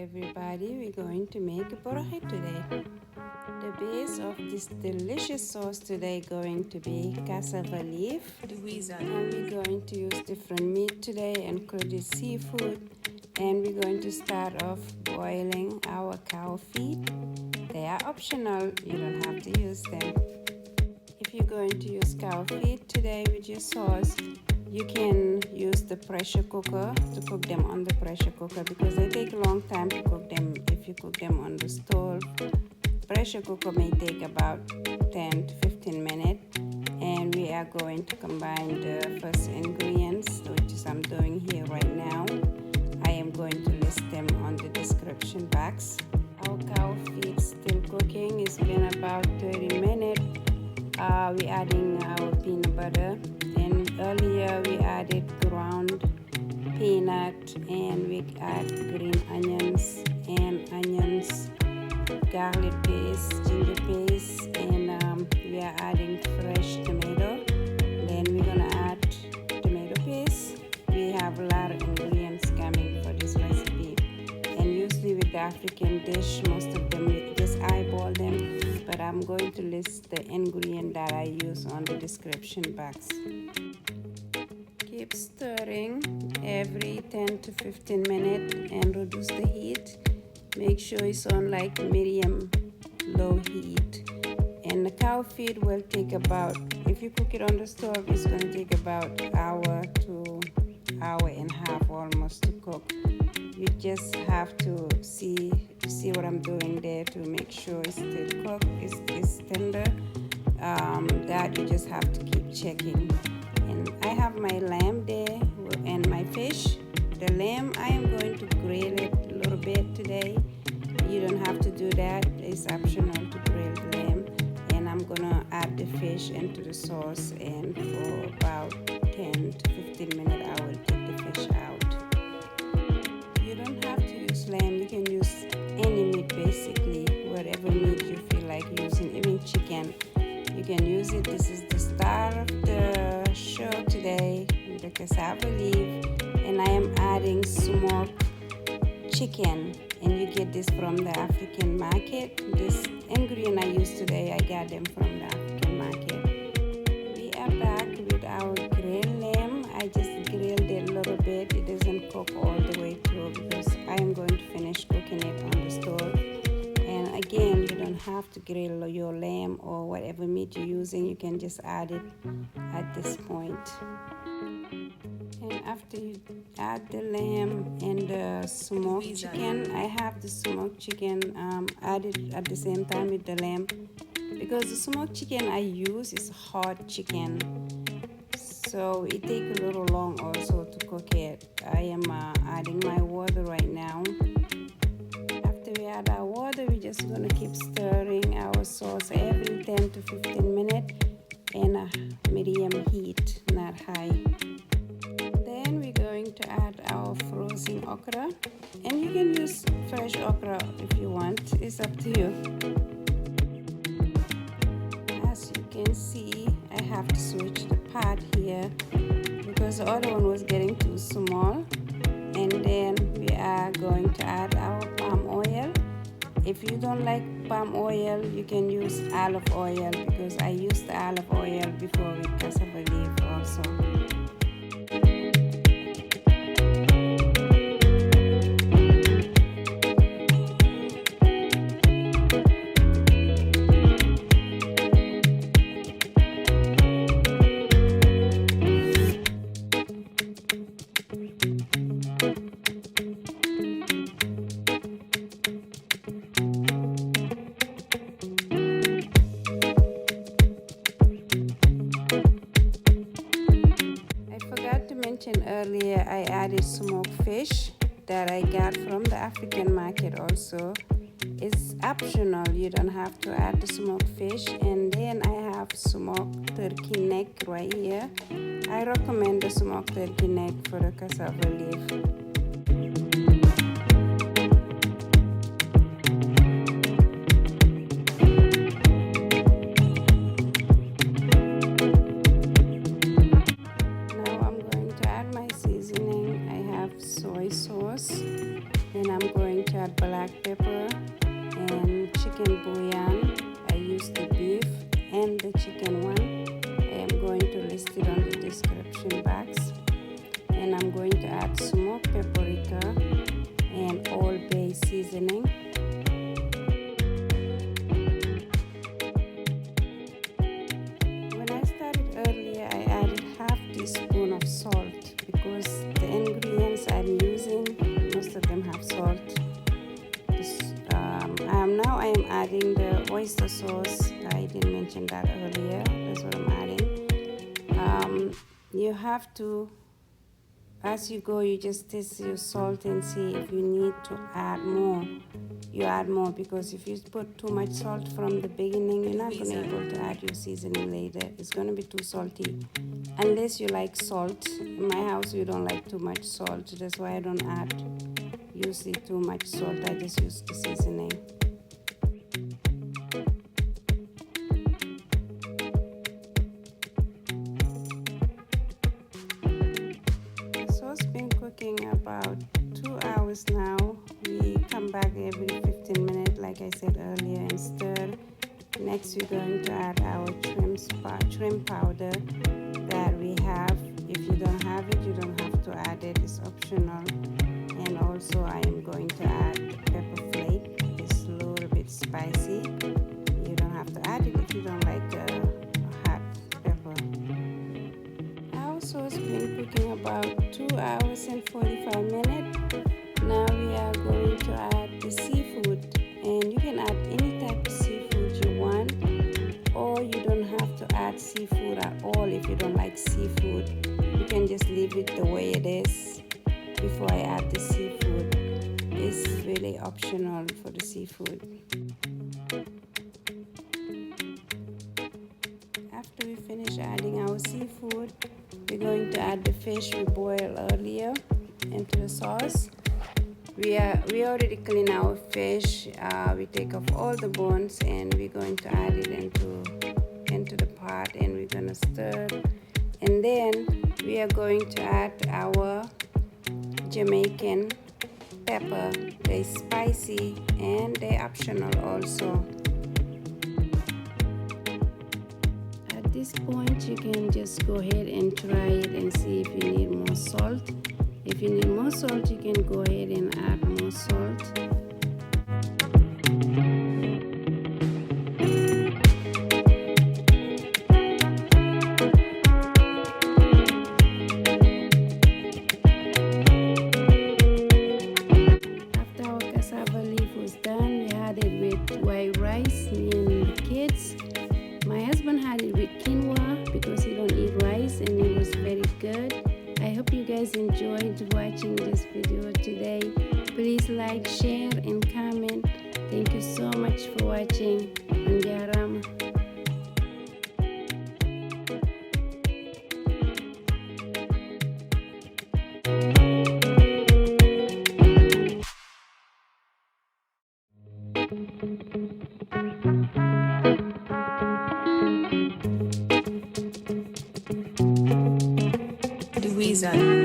everybody, we're going to make a borrachi today. The base of this delicious sauce today going to be cassava leaf. And we're going to use different meat today and crude seafood. And we're going to start off boiling our cow feet. They are optional, you don't have to use them. If you're going to use cow feet today with your sauce, you can use the pressure cooker to cook them on the pressure cooker because they take a long time to cook them if you cook them on the stove. Pressure cooker may take about 10 to 15 minutes, and we are going to combine the first ingredients, which is I'm doing here right now. I am going to list them on the description box. Our cow feet still cooking. It's been about 30 minutes. We're adding our peanut butter, and earlier we added ground peanut, and we add green onions, garlic paste, ginger paste, and we are adding fresh tomato. Then we're gonna add tomato paste. We have a lot of ingredients coming for this recipe, and usually with the African dish, most of them we just eyeball them, but I'm going to list the ingredient that I use on the description box. Keep stirring every 10 to 15 minutes and reduce the heat. Make sure it's on like medium low heat. And the cow feet will take about, if you cook it on the stove, it's going to take about hour to hour and a half almost to cook. You just have to see what I'm doing there to make sure it's still cooked, it's tender. That you just have to keep checking. And I have my lamb there and my fish. The lamb, I am going to grill it a little bit today. You don't have to do that. It's optional to grill the lamb. And I'm gonna add the fish into the sauce, and for about 10 to 15 minutes I will take the fish out. You don't have to use lamb. You can use any meat basically, whatever meat you feel like using, even chicken. You can use it. This is the star of the show today, the cassava leaf, and I am adding smoked chicken, and you get this from the African market. This ingredient I use today, I got them from the African market. We are back with our grilled lamb. I just grilled it a little bit. It doesn't cook all the way through because I am going to finish cooking it on the stove. And again, you don't have to grill your lamb or whatever meat you're using. You can just add it at this point. And after you add the lamb and the smoked chicken, I have the smoked chicken added at the same time with the lamb because the smoked chicken I use is hot chicken, so it takes a little long also to cook it. I am adding my water right now. After we add our water, we're just gonna keep stirring our sauce every 10 to 15 minutes in a medium heat, not high. Then we're going to add our frozen okra, and you can use fresh okra if you want. It's up to you. As you can see, I have to switch the pot here because the other one was getting too small. And then we are going to add our palm oil. If you don't like palm oil, you can use olive oil because I used the olive oil before with cassava leaf also. Earlier I added smoked fish that I got from the African market also. It's optional, you don't have to add the smoked fish. And then I have smoked turkey neck right here. I recommend the smoked turkey neck for the cassava leaf. Soy sauce, then I'm going to add black pepper and chicken bouillon. I use the beef and the chicken one. I am going to list it on the description box. And I'm going to add smoked paprika and all bay seasoning. When I started earlier, I added half teaspoon of salt because the ingredients I'm using, most of them have salt. Now I am adding the oyster sauce. I didn't mention that earlier. That's what I'm adding. You have to, as you go, you just taste your salt and see if you need to add more. You add more, because if you put too much salt from the beginning, you're not going to be able to add your seasoning later. It's going to be too salty, unless you like salt. In my house, we don't like too much salt. That's why I don't add usually too much salt. I just use the seasoning. Been cooking about 2 hours now. We come back every 15 minutes, like I said earlier, and stir. Next, we're going to add our shrimp powder that we have. If you don't have it, you don't have to add it. It's optional. And also, I am going to add pepper flake. It's a little bit spicy. You don't have to add it if you don't like hot pepper. So it's been cooking about 2 hours and 45 minutes. Now we are going to add the seafood, and you can add any type of seafood you want, or you don't have to add seafood at all. If you don't like seafood, you can just leave it the way it is. Before I add the seafood, it's really optional for the seafood. After we finish adding our seafood, we're going to add the fish we boiled earlier into the sauce. We already clean our fish. We take off all the bones, and we're going to add it into the pot, and we're gonna stir. And then we are going to add our Jamaican pepper. They're spicy and they're optional also. At this point, you can just go ahead and try it and see if you need more salt. If you need more salt, you can go ahead and add more salt. After our cassava leaf was done, we had it with white rice, me and the kids. My husband had it with quinoa because he don't eat rice, and it was very good. I hope you guys enjoyed watching this video today. Please like, share, and comment. Thank you so much for watching. Anjarama. Weezer.